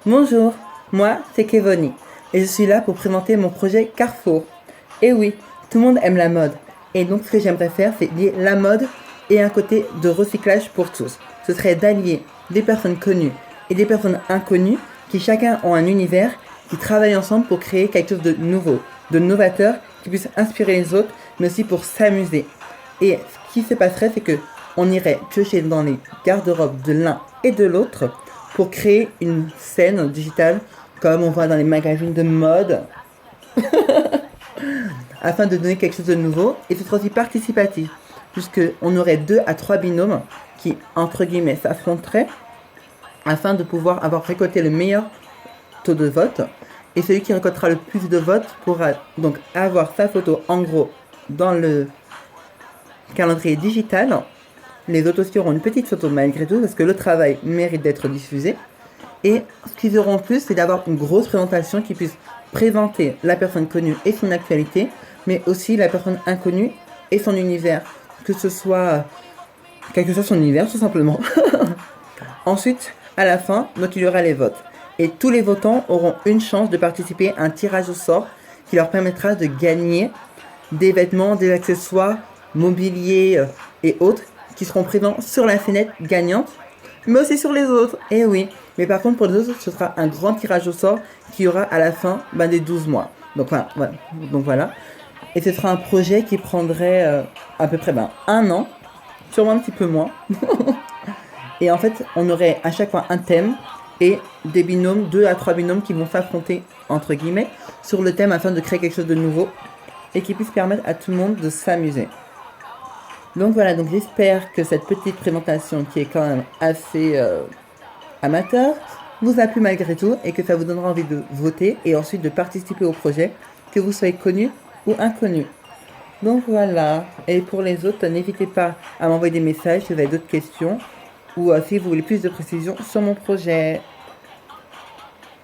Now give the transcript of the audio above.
Bonjour, moi c'est Kevoni et je suis là pour présenter mon projet Carrefour. Et oui, tout le monde aime la mode. Et donc ce que j'aimerais faire, c'est lier la mode et un côté de recyclage pour tous. Ce serait d'allier des personnes connues et des personnes inconnues qui chacun ont un univers, qui travaillent ensemble pour créer quelque chose de nouveau, de novateur, qui puisse inspirer les autres, mais aussi pour s'amuser. Et ce qui se passerait, c'est que on irait piocher dans les garde-robes de l'un et de l'autre pour créer une scène digitale comme on voit dans les magazines de mode afin de donner quelque chose de nouveau et ce sera aussi participatif puisque on aurait 2 à 3 binômes qui entre guillemets s'affronteraient afin de pouvoir avoir récolté le meilleur taux de vote et celui qui récoltera le plus de votes pourra donc avoir sa photo en gros dans le calendrier digital. Les autres aussi auront une petite photo malgré tout parce que le travail mérite d'être diffusé. Et ce qu'ils auront en plus, c'est d'avoir une grosse présentation qui puisse présenter la personne connue et son actualité, mais aussi la personne inconnue et son univers. Que ce soit, quel que soit son univers, tout simplement. Ensuite, à la fin, donc il y aura les votes. Et tous les votants auront une chance de participer à un tirage au sort qui leur permettra de gagner des vêtements, des accessoires, mobilier et autres qui seront présents sur la fenêtre gagnante, mais aussi sur les autres. Et oui. Mais par contre, pour les autres, ce sera un grand tirage au sort qui aura à la fin des 12 mois. Donc voilà. Et ce sera un projet qui prendrait à peu près 1 an, sûrement un petit peu moins. Et en fait, on aurait à chaque fois un thème et des binômes, 2 à 3 binômes qui vont s'affronter, entre guillemets, sur le thème afin de créer quelque chose de nouveau et qui puisse permettre à tout le monde de s'amuser. Donc voilà, donc j'espère que cette petite présentation qui est quand même assez amateur vous a plu malgré tout et que ça vous donnera envie de voter et ensuite de participer au projet, que vous soyez connu ou inconnu. Donc voilà, et pour les autres, n'hésitez pas à m'envoyer des messages si vous avez d'autres questions ou si vous voulez plus de précisions sur mon projet.